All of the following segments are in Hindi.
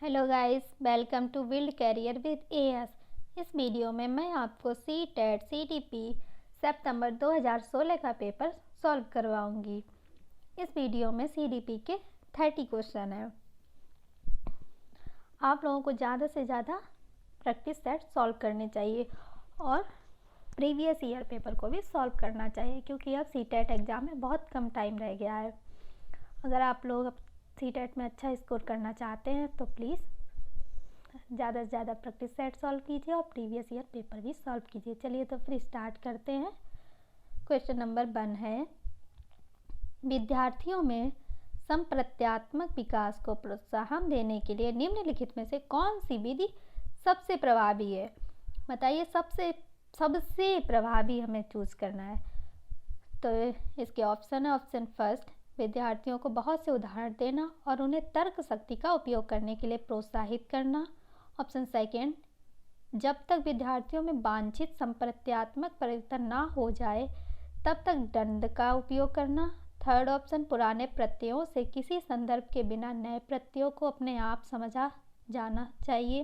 Hello guys, welcome to build career with A S. इस वीडियो में मैं आपको सीटेट सीटीपी सितंबर 2016 का पेपर सॉल्व करवाऊंगी। इस वीडियो में सीडीपी के 30 क्वेश्चन हैं। आप लोगों को ज़्यादा से ज़्यादा प्रैक्टिस सेट सॉल्व करने चाहिए और प्रीवियस ईयर पेपर को भी सॉल्व करना चाहिए, क्योंकि अब सीटेट एग्ज़ाम में बहुत कम टाइम रह गया है। अगर आप लोग सीटेट में अच्छा स्कोर करना चाहते हैं तो प्लीज़ ज़्यादा से ज़्यादा प्रैक्टिस सेट सॉल्व कीजिए और प्रीवियस ईयर पेपर भी सॉल्व कीजिए। चलिए तो फिर स्टार्ट करते हैं। क्वेश्चन नंबर 1 है, विद्यार्थियों में संप्रत्यात्मक विकास को प्रोत्साहन देने के लिए निम्नलिखित में से कौन सी विधि सबसे प्रभावी है? बताइए, सबसे प्रभावी हमें चूज करना है। तो इसके ऑप्शन है, ऑप्शन फर्स्ट, विद्यार्थियों को बहुत से उदाहरण देना और उन्हें तर्क शक्ति का उपयोग करने के लिए प्रोत्साहित करना। ऑप्शन सेकेंड, जब तक विद्यार्थियों में वांछित संप्रत्यात्मक परिवर्तन ना हो जाए तब तक दंड का उपयोग करना। थर्ड ऑप्शन, पुराने प्रत्ययों से किसी संदर्भ के बिना नए प्रत्ययों को अपने आप समझा जाना चाहिए।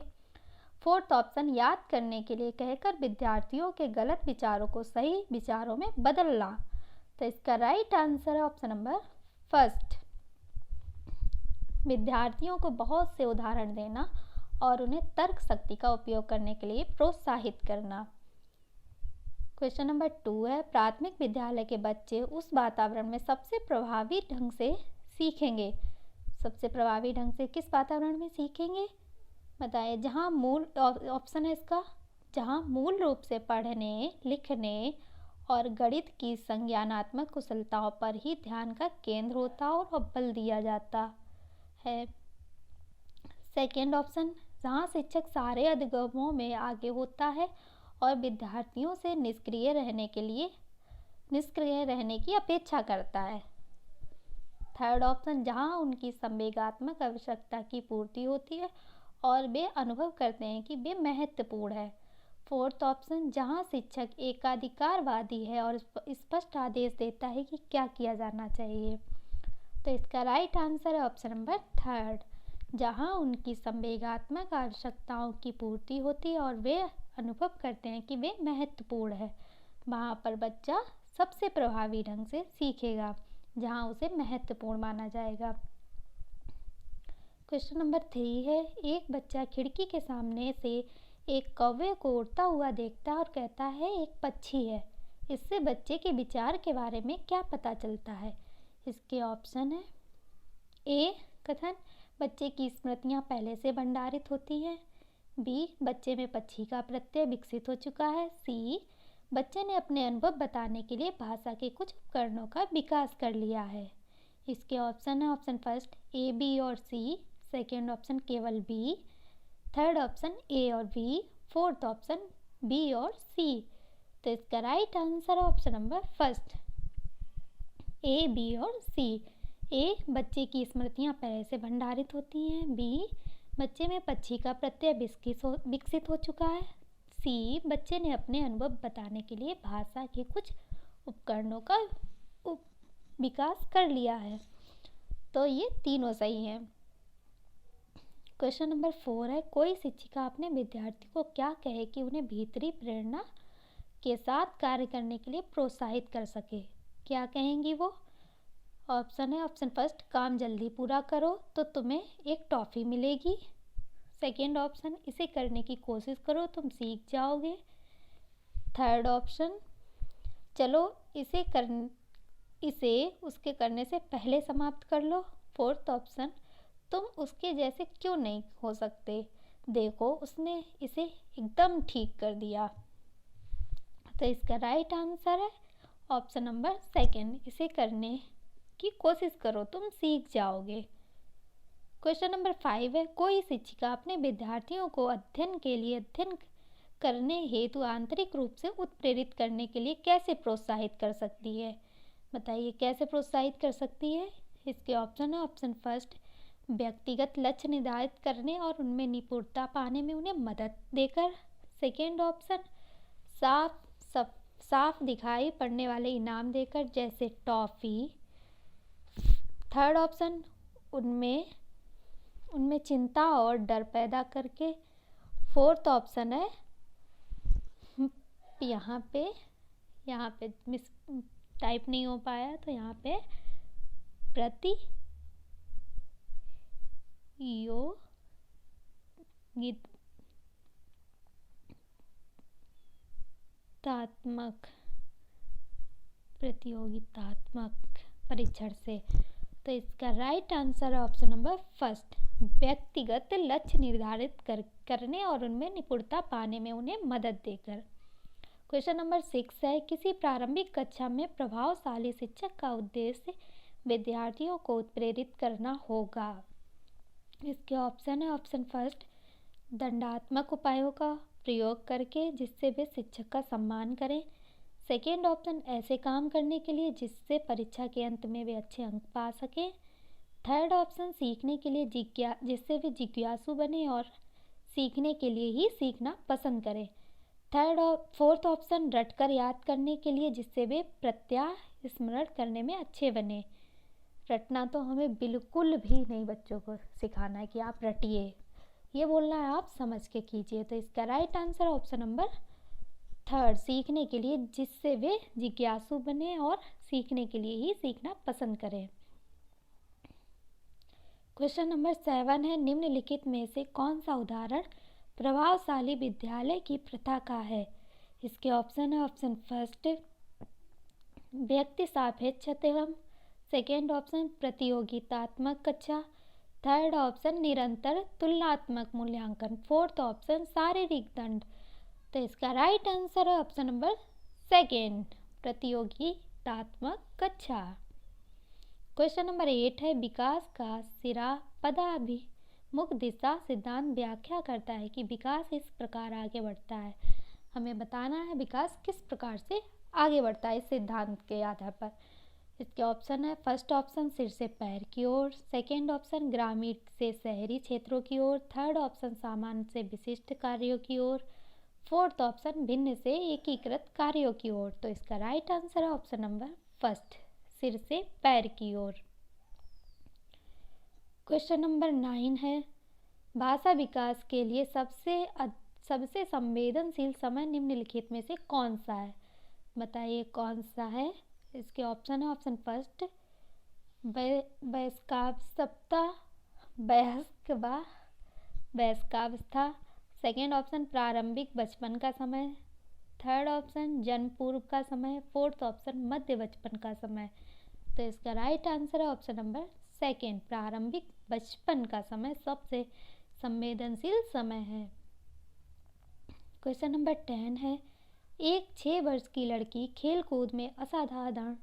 फोर्थ ऑप्शन, याद करने के लिए कहकर विद्यार्थियों के गलत विचारों को सही विचारों में बदलना। तो इसका राइट आंसर है ऑप्शन नंबर फर्स्ट, विद्यार्थियों को बहुत से उदाहरण देना और उन्हें तर्क शक्ति का उपयोग करने के लिए प्रोत्साहित करना। क्वेश्चन नंबर 2 है, प्राथमिक विद्यालय के बच्चे उस वातावरण में सबसे प्रभावी ढंग से सीखेंगे। सबसे प्रभावी ढंग से किस वातावरण में सीखेंगे? बताइए। जहाँ मूल ऑप्शन है इसका, जहाँ मूल रूप से पढ़ने, लिखने और गणित की संज्ञानात्मक कुशलताओं पर ही ध्यान का केंद्र होता और बल दिया जाता है। सेकेंड ऑप्शन, जहाँ शिक्षक सारे अधिगमों में आगे होता है और विद्यार्थियों से निष्क्रिय रहने की अपेक्षा करता है। थर्ड ऑप्शन, जहाँ उनकी संवेगात्मक आवश्यकता की पूर्ति होती है और वे अनुभव करते हैं कि वे महत्वपूर्ण है। फोर्थ ऑप्शन, जहाँ शिक्षक एकाधिकारवादी है और स्पष्ट आदेश देता है कि क्या किया जाना चाहिए। तो इसका राइट आंसर है ऑप्शन नंबर थर्ड, जहाँ उनकी संवेगात्मक आवश्यकताओं की पूर्ति होती है और वे अनुभव करते हैं कि वे महत्वपूर्ण है। वहाँ पर बच्चा सबसे प्रभावी ढंग से सीखेगा, जहाँ उसे महत्वपूर्ण माना जाएगा। क्वेश्चन नंबर 3 है, एक बच्चा खिड़की के सामने से एक कौवे को उड़ता हुआ देखता है और कहता है एक पक्षी है। इससे बच्चे के विचार के बारे में क्या पता चलता है? इसके ऑप्शन है, ए, कथन, बच्चे की स्मृतियाँ पहले से भंडारित होती हैं। बी, बच्चे में पक्षी का प्रत्यय विकसित हो चुका है। सी, बच्चे ने अपने अनुभव बताने के लिए भाषा के कुछ उपकरणों का विकास कर लिया है। इसके ऑप्शन है, ऑप्शन फर्स्ट ए, बी और सी। सेकेंड ऑप्शन केवल बी। थर्ड ऑप्शन ए और बी। फोर्थ ऑप्शन बी और सी। तो इसका राइट आंसर है option number first, A, B और सी। ए, बच्चे की स्मृतियाँ पहले से भंडारित होती हैं। बी, बच्चे में पक्षी का प्रत्यय विकसित हो चुका है। सी, बच्चे ने अपने अनुभव बताने के लिए भाषा के कुछ उपकरणों का विकास कर लिया है। तो ये तीनों सही हैं। क्वेश्चन नंबर 4 है, कोई शिक्षिका अपने विद्यार्थी को क्या कहे कि उन्हें भीतरी प्रेरणा के साथ कार्य करने के लिए प्रोत्साहित कर सके? क्या कहेंगी वो? ऑप्शन है, ऑप्शन फर्स्ट, काम जल्दी पूरा करो तो तुम्हें एक टॉफ़ी मिलेगी। सेकेंड ऑप्शन, इसे करने की कोशिश करो तुम सीख जाओगे। थर्ड ऑप्शन, चलो इसे उसके करने से पहले समाप्त कर लो। फोर्थ ऑप्शन, तुम उसके जैसे क्यों नहीं हो सकते, देखो उसने इसे एकदम ठीक कर दिया। तो इसका राइट आंसर है ऑप्शन नंबर सेकेंड, इसे करने की कोशिश करो तुम सीख जाओगे। क्वेश्चन नंबर 5 है, कोई शिक्षिका अपने विद्यार्थियों को अध्ययन करने हेतु आंतरिक रूप से उत्प्रेरित करने के लिए कैसे प्रोत्साहित कर सकती है? बताइए, कैसे प्रोत्साहित कर सकती है? इसके ऑप्शन है, ऑप्शन फर्स्ट, व्यक्तिगत लक्ष्य निर्धारित करने और उनमें निपुणता पाने में उन्हें मदद देकर। सेकेंड ऑप्शन, साफ दिखाई पड़ने वाले इनाम देकर, जैसे टॉफ़ी। थर्ड ऑप्शन, उनमें उनमें चिंता और डर पैदा करके। फोर्थ ऑप्शन है यहाँ पे मिस टाइप नहीं हो पाया, तो यहाँ पे प्रतियोगितात्मक परीक्षण से। तो इसका राइट आंसर है ऑप्शन नंबर फर्स्ट, व्यक्तिगत लक्ष्य निर्धारित करने और उनमें निपुणता पाने में उन्हें मदद देकर। क्वेश्चन नंबर 6 है, किसी प्रारंभिक कक्षा में प्रभावशाली शिक्षक का उद्देश्य विद्यार्थियों को प्रेरित करना होगा। इसके ऑप्शन है ऑप्शन फर्स्ट, दंडात्मक उपायों का प्रयोग करके जिससे वे शिक्षक का सम्मान करें। सेकेंड ऑप्शन, ऐसे काम करने के लिए जिससे परीक्षा के अंत में वे अच्छे अंक पा सकें। थर्ड ऑप्शन, सीखने के लिए जिससे वे जिज्ञासु बने और सीखने के लिए ही सीखना पसंद करें। फोर्थ ऑप्शन, रटकर याद करने के लिए जिससे वे प्रत्याह स्मरण करने में अच्छे बने। रटना तो हमें बिल्कुल भी नहीं बच्चों को सिखाना है कि आप रटिए, ये बोलना है आप समझ के कीजिए। तो इसका right answer option number third, सीखने के लिए जिससे वे जिज्ञासु बने और सीखने के लिए ही सीखना पसंद करें। क्वेश्चन नंबर 7 है, निम्नलिखित में से कौन सा उदाहरण प्रभावशाली विद्यालय की प्रथा का है। इसके ऑप्शन है ऑप्शन फर्स्ट, व्यक्ति सापेक्ष एवं। सेकेंड ऑप्शन, प्रतियोगितात्मक कक्षा। थर्ड ऑप्शन, निरंतर तुलनात्मक मूल्यांकन। फोर्थ ऑप्शन, शारीरिक दंड। तो इसका राइट आंसर है ऑप्शन नंबर सेकेंड, प्रतियोगितात्मक कक्षा। क्वेश्चन नंबर 8 है, विकास का सिरा पदाभिमुख दिशा सिद्धांत व्याख्या करता है कि विकास इस प्रकार आगे बढ़ता है। हमें बताना है विकास किस प्रकार से आगे बढ़ता है इस सिद्धांत के आधार पर। इसके ऑप्शन है फर्स्ट ऑप्शन, सिर से पैर की ओर। सेकेंड ऑप्शन, ग्रामीण से शहरी क्षेत्रों की ओर। थर्ड ऑप्शन, सामान्य से विशिष्ट कार्यों की ओर। फोर्थ ऑप्शन, भिन्न से एकीकृत कार्यों की ओर। तो इसका राइट आंसर है ऑप्शन नंबर फर्स्ट, सिर से पैर की ओर। क्वेश्चन नंबर 9 है, भाषा विकास के लिए सबसे संवेदनशील समय निम्नलिखित में से कौन सा है। बताइए कौन सा है। इसके ऑप्शन है ऑप्शन फर्स्ट, वयस्कावस्था। सेकेंड ऑप्शन, प्रारंभिक बचपन का समय। थर्ड ऑप्शन, जन्म पूर्व का समय। फोर्थ ऑप्शन, मध्य बचपन का समय। तो इसका राइट आंसर है ऑप्शन नंबर सेकेंड, प्रारंभिक बचपन का समय सबसे संवेदनशील समय है। क्वेश्चन नंबर 10 है, एक 6 वर्ष की लड़की खेल कूद में असाधारण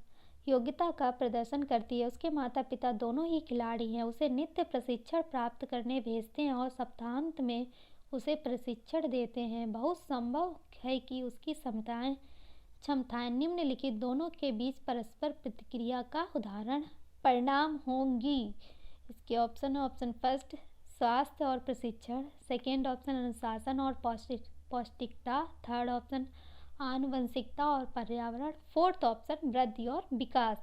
योग्यता का प्रदर्शन करती है। उसके माता पिता दोनों ही खिलाड़ी हैं। उसे नित्य प्रशिक्षण प्राप्त करने भेजते हैं और सप्ताहांत में उसे प्रशिक्षण देते हैं। बहुत संभव है कि उसकी क्षमताएं निम्नलिखित दोनों के बीच परस्पर प्रतिक्रिया का उदाहरण परिणाम होंगी। इसके ऑप्शन है ऑप्शन फर्स्ट, स्वास्थ्य और प्रशिक्षण। सेकेंड ऑप्शन, अनुशासन और पौष्टिकता। थर्ड ऑप्शन, आनुवंशिकता और पर्यावरण। फोर्थ ऑप्शन, वृद्धि और विकास।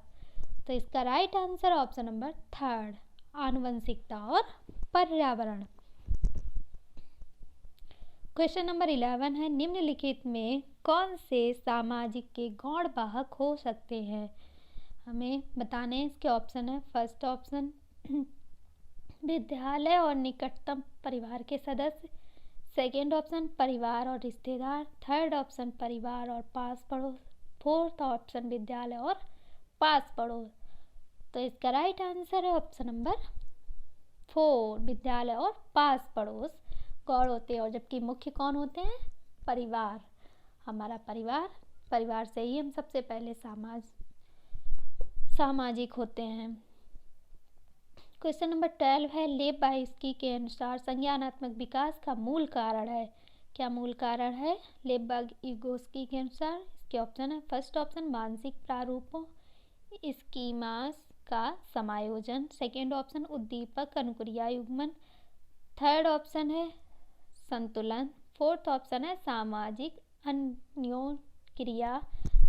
तो इसका right answer option number third, आनुवंशिकता और पर्यावरण। क्वेश्चन नंबर 11 है, निम्नलिखित में कौन से सामाजिक के गौण वाहक हो सकते हैं। हमें बताने हैं। इसके ऑप्शन है फर्स्ट ऑप्शन, विद्यालय और निकटतम परिवार के सदस्य। सेकेंड ऑप्शन, परिवार और रिश्तेदार। थर्ड ऑप्शन, परिवार और पास पड़ोस। फोर्थ ऑप्शन, विद्यालय और पास पड़ोस। तो इसका राइट आंसर है ऑप्शन नंबर 4, विद्यालय और पास पड़ोस गौण होते हैं। और जबकि मुख्य कौन होते हैं, परिवार। हमारा परिवार से ही हम सबसे पहले सामाजिक होते हैं। क्वेश्चन नंबर 12 है, लेब्बाइस्की के अनुसार संज्ञानात्मक विकास का मूल कारण है। क्या मूल कारण है लेब्बाइस्की के अनुसार। इसके ऑप्शन है फर्स्ट ऑप्शन, मानसिक प्रारूपों स्कीमास का समायोजन। सेकेंड ऑप्शन, उद्दीपक अनुक्रिया युग्मन। थर्ड ऑप्शन है संतुलन। फोर्थ ऑप्शन है सामाजिक अन्योन क्रिया।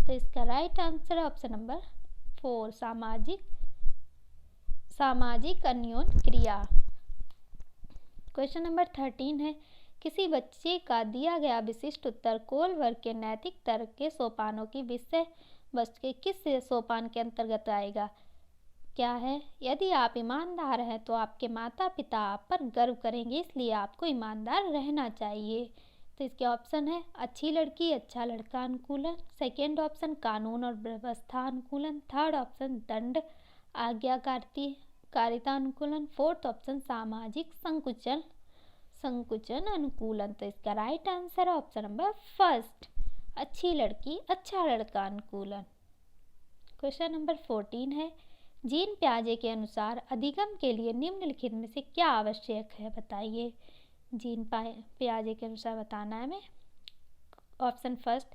तो इसका राइट आंसर है ऑप्शन नंबर 4, सामाजिक अन्योन क्रिया। क्वेश्चन नंबर 13 है, किसी बच्चे का दिया गया विशिष्ट उत्तर कोल वर्ग के नैतिक तर्क के सोपानों की विषय वस्तु के किस सोपान के अंतर्गत आएगा? क्या है? यदि आप ईमानदार हैं तो आपके माता पिता आप पर गर्व करेंगे, इसलिए आपको ईमानदार रहना चाहिए। तो इसके ऑप्शन है अच्छी लड़की अच्छा लड़का अनुकूलन, सेकेंड ऑप्शन कानून और व्यवस्था अनुकूलन, थर्ड ऑप्शन दंड आज्ञाकारिता अनुकूलन, फोर्थ ऑप्शन सामाजिक संकुचन अनुकूलन। तो इसका राइट आंसर है ऑप्शन नंबर फर्स्ट, अच्छी लड़की अच्छा लड़का अनुकूलन। क्वेश्चन नंबर 14 है, जीन पियाजे के अनुसार अधिगम के लिए निम्नलिखित में से क्या आवश्यक है? बताइए। जीन पियाजे के अनुसार बताना है हमें। ऑप्शन फर्स्ट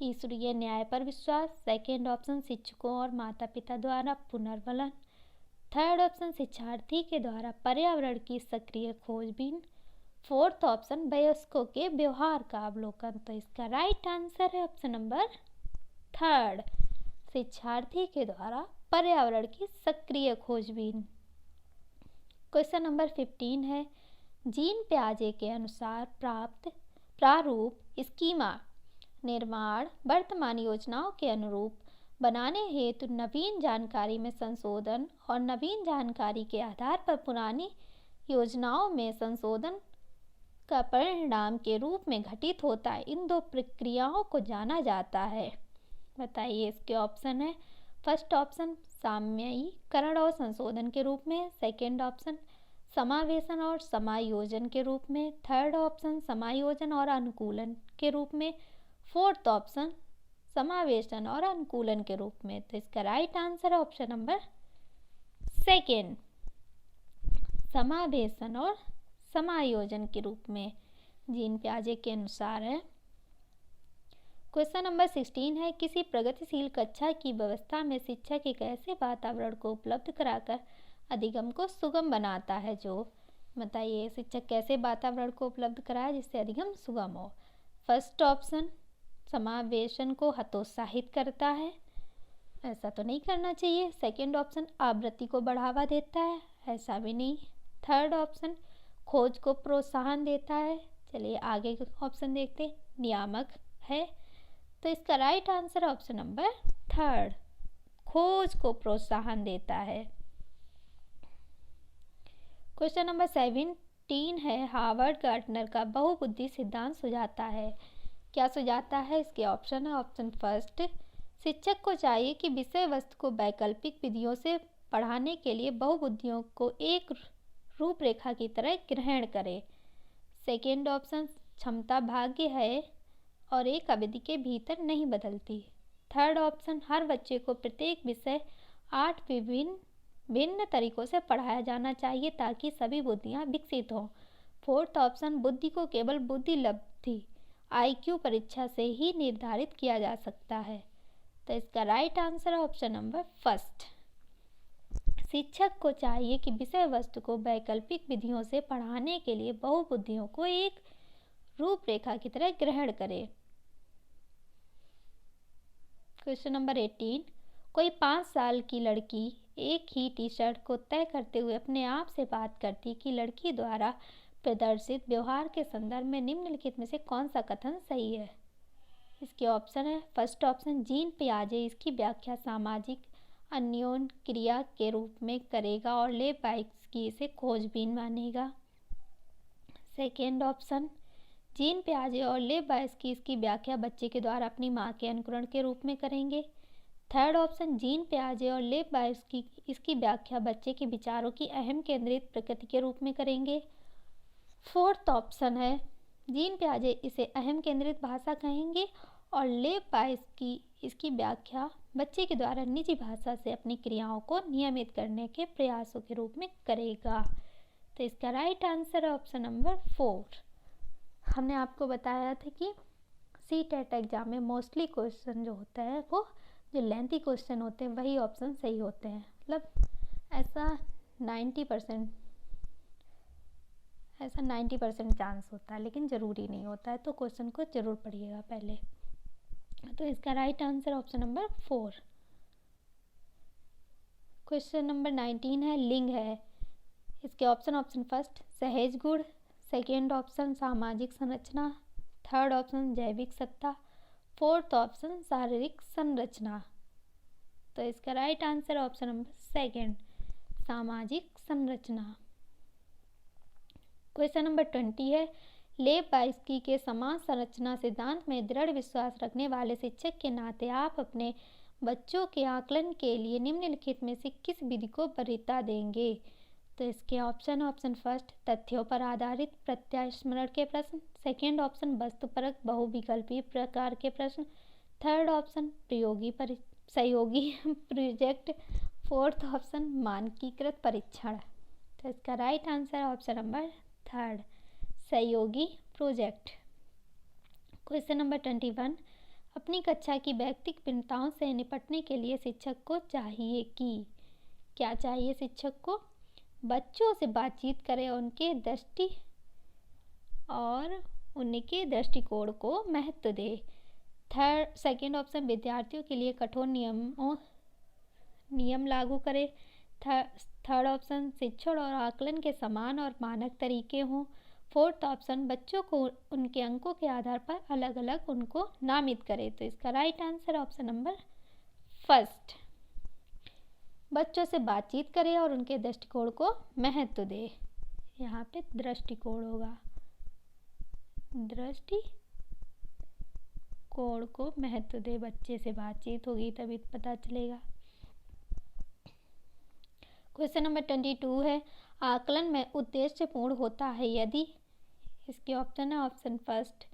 ईश्वरीय न्याय पर विश्वास, सेकेंड ऑप्शन शिक्षकों और माता पिता द्वारा पुनर्वलन, थर्ड ऑप्शन शिक्षार्थी के द्वारा पर्यावरण की सक्रिय खोजबीन, फोर्थ ऑप्शन वयस्कों के व्यवहार का अवलोकन। तो इसका राइट आंसर है ऑप्शन नंबर थर्ड, शिक्षार्थी के द्वारा पर्यावरण की सक्रिय खोजबीन। क्वेश्चन नंबर 15 है, जीन पियाजे के अनुसार प्राप्त प्रारूप स्कीमा निर्माण वर्तमान योजनाओं के अनुरूप बनाने हेतु नवीन जानकारी में संशोधन और नवीन जानकारी के आधार पर पुरानी योजनाओं में संशोधन का परिणाम के रूप में घटित होता है। इन दो प्रक्रियाओं को जाना जाता है। बताइए। इसके ऑप्शन है फर्स्ट ऑप्शन साम्यीकरण और संशोधन के रूप में, सेकेंड ऑप्शन समावेशन और समायोजन के रूप में, थर्ड ऑप्शन समायोजन और अनुकूलन के रूप में, फोर्थ ऑप्शन समावेशन और अनुकूलन के रूप में। तो इसका राइट आंसर है ऑप्शन नंबर सेकेंड, समावेशन और समायोजन के रूप में, जीन पियाजे के अनुसार है। क्वेश्चन नंबर 16 है, किसी प्रगतिशील कक्षा की व्यवस्था में शिक्षक एक ऐसे वातावरण को उपलब्ध कराकर अधिगम को सुगम बनाता है जो, बताइए शिक्षक कैसे वातावरण को उपलब्ध कराए जिससे अधिगम सुगम हो? फर्स्ट ऑप्शन समावेशन को हतोत्साहित करता है, ऐसा तो नहीं करना चाहिए। सेकंड ऑप्शन आवृत्ति को बढ़ावा देता है, ऐसा भी नहीं। थर्ड ऑप्शन खोज को प्रोत्साहन देता है, चलिए आगे ऑप्शन देखते, नियामक है। तो इसका right answer option number third, खोज को प्रोत्साहन देता है। क्वेश्चन नंबर 17 है, हार्वर्ड गार्टनर का बहुबुद्धि सिद्धांत सुझाता है। क्या सुझाता है? इसके ऑप्शन है ऑप्शन फर्स्ट शिक्षक को चाहिए कि विषय वस्तु को वैकल्पिक विधियों से पढ़ाने के लिए बहुबुद्धियों को एक रूपरेखा की तरह ग्रहण करे। सेकेंड ऑप्शन क्षमता भाग्य है और एक अवधि के भीतर नहीं बदलती। थर्ड ऑप्शन हर बच्चे को प्रत्येक विषय 8 भिन्न तरीकों से पढ़ाया जाना चाहिए ताकि सभी बुद्धियां विकसित हों। फोर्थ ऑप्शन बुद्धि को केवल बुद्धि लब्धि IQ परीक्षा से ही निर्धारित किया जा सकता है। तो इसका राइट आंसर है ऑप्शन नंबर फर्स्ट, शिक्षक को चाहिए कि विषय वस्तु को वैकल्पिक विधियों से पढ़ाने के लिए बहुबुद्धियों को एक रूपरेखा की तरह ग्रहण करे। क्वेश्चन नंबर 18, कोई 5 साल की लड़की एक ही टी शर्ट को तय करते हुए अपने आप से बात करती कि लड़की द्वारा प्रदर्शित व्यवहार के संदर्भ में निम्नलिखित में से कौन सा कथन सही है? इसके ऑप्शन है फर्स्ट ऑप्शन जीन पियाजे इसकी व्याख्या सामाजिक अन्योन क्रिया के रूप में करेगा और लेबाइक्सकी इसे खोजबीन मानेगा। सेकेंड ऑप्शन जीन पियाजे और लेबाइक्सकी इसकी व्याख्या बच्चे के द्वारा अपनी माँ के अनुकरण के रूप में करेंगे। थर्ड ऑप्शन जीन पियाजे और लेबाइक्सकी इसकी व्याख्या बच्चे के विचारों की अहम केंद्रित प्रकृति के रूप में करेंगे। फोर्थ ऑप्शन है जीन पियाजे इसे अहम केंद्रित भाषा कहेंगे और लेबाइक्सकी इसकी व्याख्या बच्चे के द्वारा निजी भाषा से अपनी क्रियाओं को नियमित करने के प्रयासों के रूप में करेगा। तो इसका राइट आंसर है ऑप्शन नंबर 4। हमने आपको बताया था कि CTET एग्जाम में मोस्टली क्वेश्चन जो होता है वो जो लेंथी क्वेश्चन होते हैं वही ऑप्शन सही होते हैं, मतलब ऐसा 90% चांस होता है, लेकिन ज़रूरी नहीं होता है, तो क्वेश्चन को ज़रूर पढ़िएगा पहले। तो इसका right answer option number 4। Question number 19 है, लिंग है। इसके ऑप्शन फर्स्ट सहेज गुण, सेकेंड ऑप्शन सामाजिक संरचना, थर्ड ऑप्शन जैविक सत्ता, फोर्थ ऑप्शन शारीरिक संरचना। तो इसका right answer option number second, सामाजिक संरचना। क्वेश्चन नंबर 20 है, लेव बाइस्की के समान संरचना सिद्धांत में दृढ़ विश्वास रखने वाले शिक्षक के नाते आप अपने बच्चों के आकलन के लिए निम्नलिखित में से किस विधि को वरीयता देंगे? तो इसके ऑप्शन फर्स्ट, तथ्यों पर आधारित प्रत्यास्मरण के प्रश्न, सेकेंड ऑप्शन वस्तुपरक बहुविकल्पीय प्रकार के प्रश्न, थर्ड ऑप्शन सहयोगी प्रोजेक्ट, फोर्थ ऑप्शन मानकीकृत परीक्षण। तो इसका right answer option number third, सहयोगी प्रोजेक्ट। क्वेश्चन नंबर 21, अपनी कक्षा की व्यक्तिगत भिन्नताओं से निपटने के लिए शिक्षक को चाहिए कि क्या चाहिए? शिक्षक को बच्चों से बातचीत करें, उनके दृष्टिकोण को महत्व दे। सेकेंड ऑप्शन विद्यार्थियों के लिए कठोर नियम लागू करे। थर्ड ऑप्शन शिक्षण और आकलन के समान और मानक तरीके हों। फोर्थ ऑप्शन बच्चों को उनके अंकों के आधार पर अलग अलग उनको नामित करे। तो इसका right answer option number first, बच्चों से बातचीत करे और उनके दृष्टिकोण को महत्व दे। यहाँ पे दृष्टिकोण होगा, दृष्टिकोण को महत्व दे, बच्चे से बातचीत होगी तभी पता चलेगा। क्वेश्चन नंबर 22 है, आकलन में उद्देश्यपूर्ण होता है यदि, इसके ऑप्शन है ऑप्शन फर्स्ट,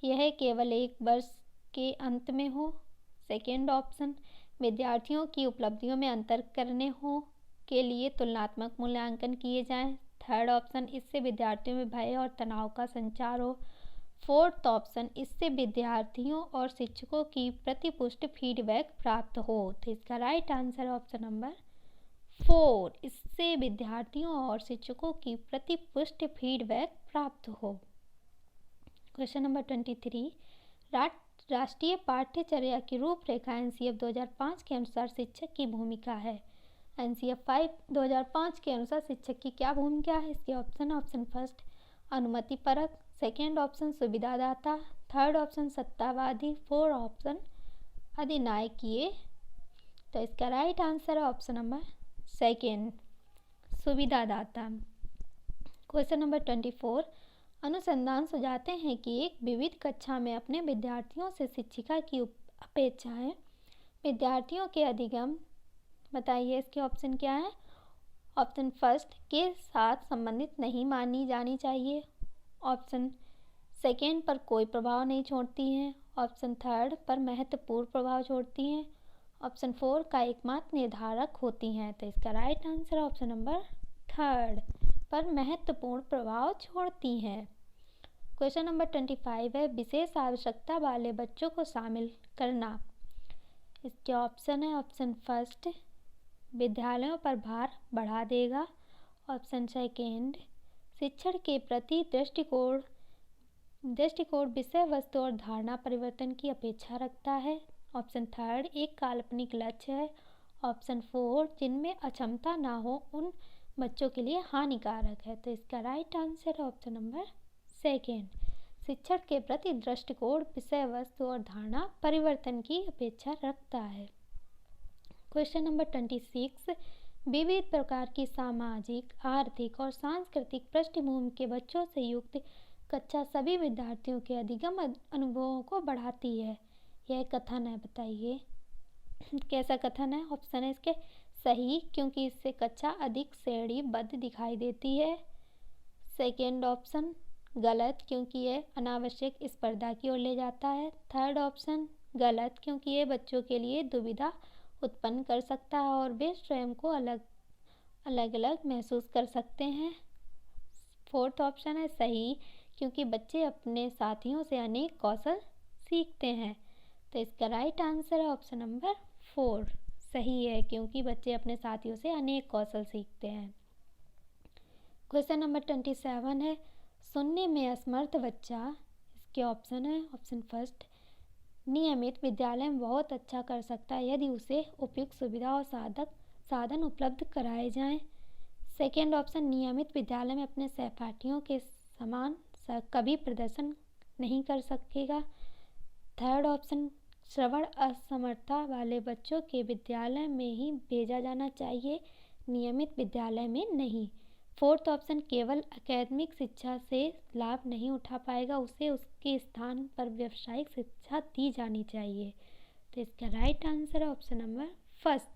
यह केवल एक वर्ष के अंत में हो। सेकेंड ऑप्शन विद्यार्थियों की उपलब्धियों में अंतर करने हो के लिए तुलनात्मक मूल्यांकन किए जाएं। थर्ड ऑप्शन इससे विद्यार्थियों में भय और तनाव का संचार हो। फोर्थ ऑप्शन इससे विद्यार्थियों और शिक्षकों की प्रतिपुष्टि फीडबैक प्राप्त हो। तो इसका राइट आंसर ऑप्शन नंबर 4, इससे विद्यार्थियों और शिक्षकों की प्रतिपुष्टि फीडबैक प्राप्त हो। क्वेश्चन नंबर 23, राष्ट्रीय पाठ्यचर्या की रूपरेखा NCF 2005 के अनुसार शिक्षक की भूमिका है। NCF 5 2005 के अनुसार शिक्षक की क्या भूमिका है? इसके ऑप्शन फर्स्ट अनुमति परक, सेकेंड ऑप्शन सुविधादाता, थर्ड ऑप्शन सत्तावादी, फोर्थ ऑप्शन अधिनायकीय। तो इसका राइट आंसर है ऑप्शन नंबर सेकेंड, सुविधादाता। क्वेश्चन नंबर 24, अनुसंधान सुझाते हैं कि एक विविध कक्षा में अपने विद्यार्थियों से शिक्षिका की अपेक्षाएं विद्यार्थियों के अधिगम, बताइए इसके ऑप्शन क्या है? ऑप्शन फर्स्ट के साथ संबंधित नहीं मानी जानी चाहिए। ऑप्शन सेकेंड पर कोई प्रभाव नहीं छोड़ती हैं। ऑप्शन थर्ड पर महत्वपूर्ण प्रभाव छोड़ती हैं। ऑप्शन 4 का एकमात्र निर्धारक होती हैं। तो इसका right answer option number third, पर महत्वपूर्ण प्रभाव छोड़ती हैं। क्वेश्चन नंबर 25 है, विशेष आवश्यकता वाले बच्चों को शामिल करना। इसके ऑप्शन है ऑप्शन फर्स्ट विद्यालयों पर भार बढ़ा देगा। ऑप्शन सेकेंड शिक्षण के प्रति दृष्टिकोण विषय वस्तु और धारणा परिवर्तन की अपेक्षा रखता है। ऑप्शन थर्ड एक काल्पनिक लक्ष्य है। ऑप्शन 4 जिनमें अक्षमता ना हो उन बच्चों के लिए हानिकारक है। तो इसका right answer option number second, शिक्षण के प्रति दृष्टिकोण विषय वस्तु और धारणा परिवर्तन की अपेक्षा रखता है। क्वेश्चन नंबर 26, विविध प्रकार की सामाजिक, आर्थिक और सांस्कृतिक पृष्ठभूमि के बच्चों से युक्त कक्षा सभी विद्यार्थियों के अधिगम अनुभवों को बढ़ाती है। यह कथन है, बताइए कैसा कथन है? ऑप्शन है इसके सही, क्योंकि इससे कक्षा अधिक श्रेणीबद्ध दिखाई देती है। सेकेंड ऑप्शन गलत, क्योंकि यह अनावश्यक स्पर्धा की ओर ले जाता है। थर्ड ऑप्शन गलत, क्योंकि यह बच्चों के लिए दुविधा उत्पन्न कर सकता है और वे स्वयं को अलग अलग महसूस कर सकते हैं। फोर्थ ऑप्शन है सही, क्योंकि बच्चे अपने साथियों से अनेक कौशल सीखते हैं। तो इसका राइट आंसर है ऑप्शन नंबर 4, सही है, क्योंकि बच्चे अपने साथियों से अनेक कौशल सीखते हैं। क्वेश्चन नंबर 27 है, सुनने में असमर्थ बच्चा, इसके ऑप्शन है ऑप्शन फर्स्ट नियमित विद्यालय में बहुत अच्छा कर सकता है यदि उसे उपयुक्त सुविधा और साधन उपलब्ध कराए जाएं। सेकेंड ऑप्शन नियमित विद्यालय में अपने सहपाठियों के समान कभी प्रदर्शन नहीं कर सकेगा। थर्ड ऑप्शन, श्रवण असमर्थता वाले बच्चों के विद्यालय में ही भेजा जाना चाहिए, नियमित विद्यालय में नहीं। फोर्थ ऑप्शन, केवल एकेडमिक शिक्षा से लाभ नहीं उठा पाएगा, उसे उसके स्थान पर व्यावसायिक शिक्षा दी जानी चाहिए। तो इसका राइट आंसर है ऑप्शन नंबर फर्स्ट,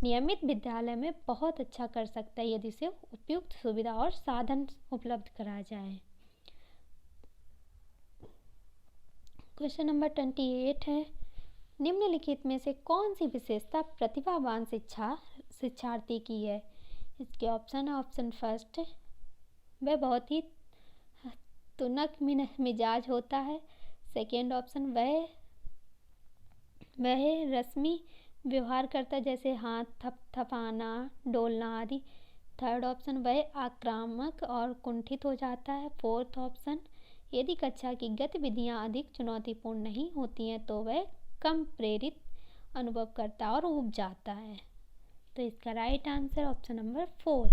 नियमित विद्यालय में बहुत अच्छा कर सकता है यदि उसे उपयुक्त सुविधा और साधन उपलब्ध करा जाए। क्वेश्चन नंबर 28 है, निम्नलिखित में से कौन सी विशेषता प्रतिभावान शिक्षार्थी की है। इसके ऑप्शन है, ऑप्शन फर्स्ट, वह बहुत ही तुनक मिजाज होता है। सेकेंड ऑप्शन, वह रस्मी व्यवहार करता है, जैसे हाथ थपथपाना, डोलना आदि। थर्ड ऑप्शन, वह आक्रामक और कुंठित हो जाता है। फोर्थ ऑप्शन, यदि कक्षा की गतिविधियां अधिक चुनौतीपूर्ण नहीं होती हैं तो वह कम प्रेरित अनुभव करता और ऊब जाता है। तो इसका राइट आंसर ऑप्शन नंबर 4,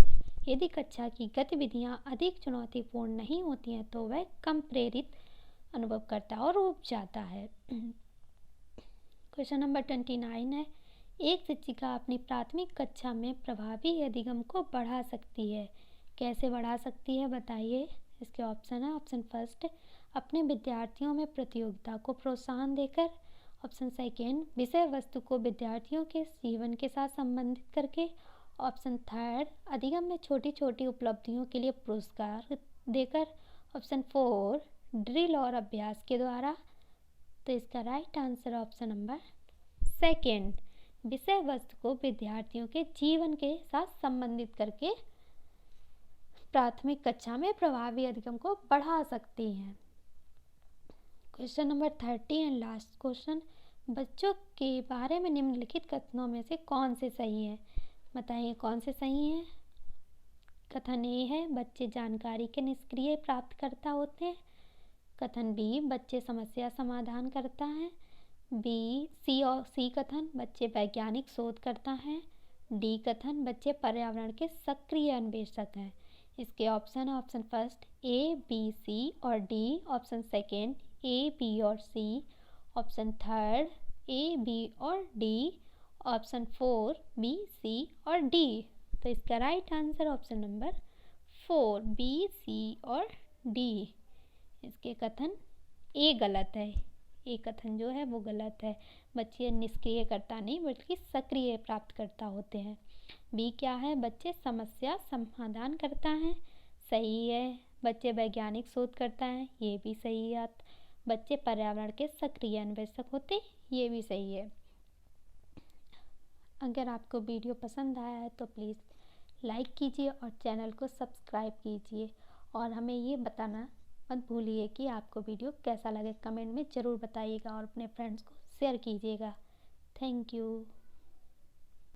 यदि कक्षा की गतिविधियां अधिक चुनौतीपूर्ण नहीं होती हैं तो वह कम प्रेरित अनुभव करता और ऊब जाता है। क्वेश्चन नंबर 29 है, एक शिक्षिका अपनी प्राथमिक कक्षा में प्रभावी अधिगम को बढ़ा सकती है, कैसे बढ़ा सकती है बताइए। इसके ऑप्शन है, ऑप्शन फर्स्ट, अपने विद्यार्थियों में प्रतियोगिता को प्रोत्साहन देकर। ऑप्शन सेकेंड, विषय वस्तु को विद्यार्थियों के जीवन के साथ संबंधित करके। ऑप्शन थर्ड, अधिगम में छोटी छोटी उपलब्धियों के लिए पुरस्कार देकर। ऑप्शन फोर, ड्रिल और अभ्यास के द्वारा। तो इसका right answer option number second, विषय वस्तु को विद्यार्थियों के जीवन के साथ संबंधित करके प्राथमिक कक्षा में प्रभावी अधिगम को बढ़ा सकती हैं। Question number 30 and last question, बच्चों के बारे में निम्नलिखित कथनों में से कौन से सही हैं, बताइए कौन से सही हैं। कथन ए है, बच्चे जानकारी के निष्क्रिय प्राप्तकर्ता होते हैं। कथन बी, बच्चे समस्या समाधान करता है। सी कथन, बच्चे वैज्ञानिक शोध करता है। डी कथन, बच्चे पर्यावरण के सक्रिय अन्वेषक हैं। इसके option, option first A, B, C और D. Option second A, B और C. Option third A, B और D. Option four B, C और डी। तो इसका right answer option number 4, B, C और डी। इसके कथन ए गलत है, ए कथन जो है वो गलत है, बच्चे निष्क्रिय करता नहीं बल्कि सक्रिय प्राप्तकर्ता होते हैं। बी क्या है, बच्चे समस्या समाधान करता है, सही है। बच्चे वैज्ञानिक शोध करता है, ये भी सही है। बच्चे पर्यावरण के सक्रिय अन्वेषक होते, ये भी सही है। अगर आपको वीडियो पसंद आया है तो प्लीज़ लाइक कीजिए और चैनल को सब्सक्राइब कीजिए, और हमें ये बताना मत भूलिए कि आपको वीडियो कैसा लगे, कमेंट में ज़रूर बताइएगा और अपने फ्रेंड्स को शेयर कीजिएगा। Thank you.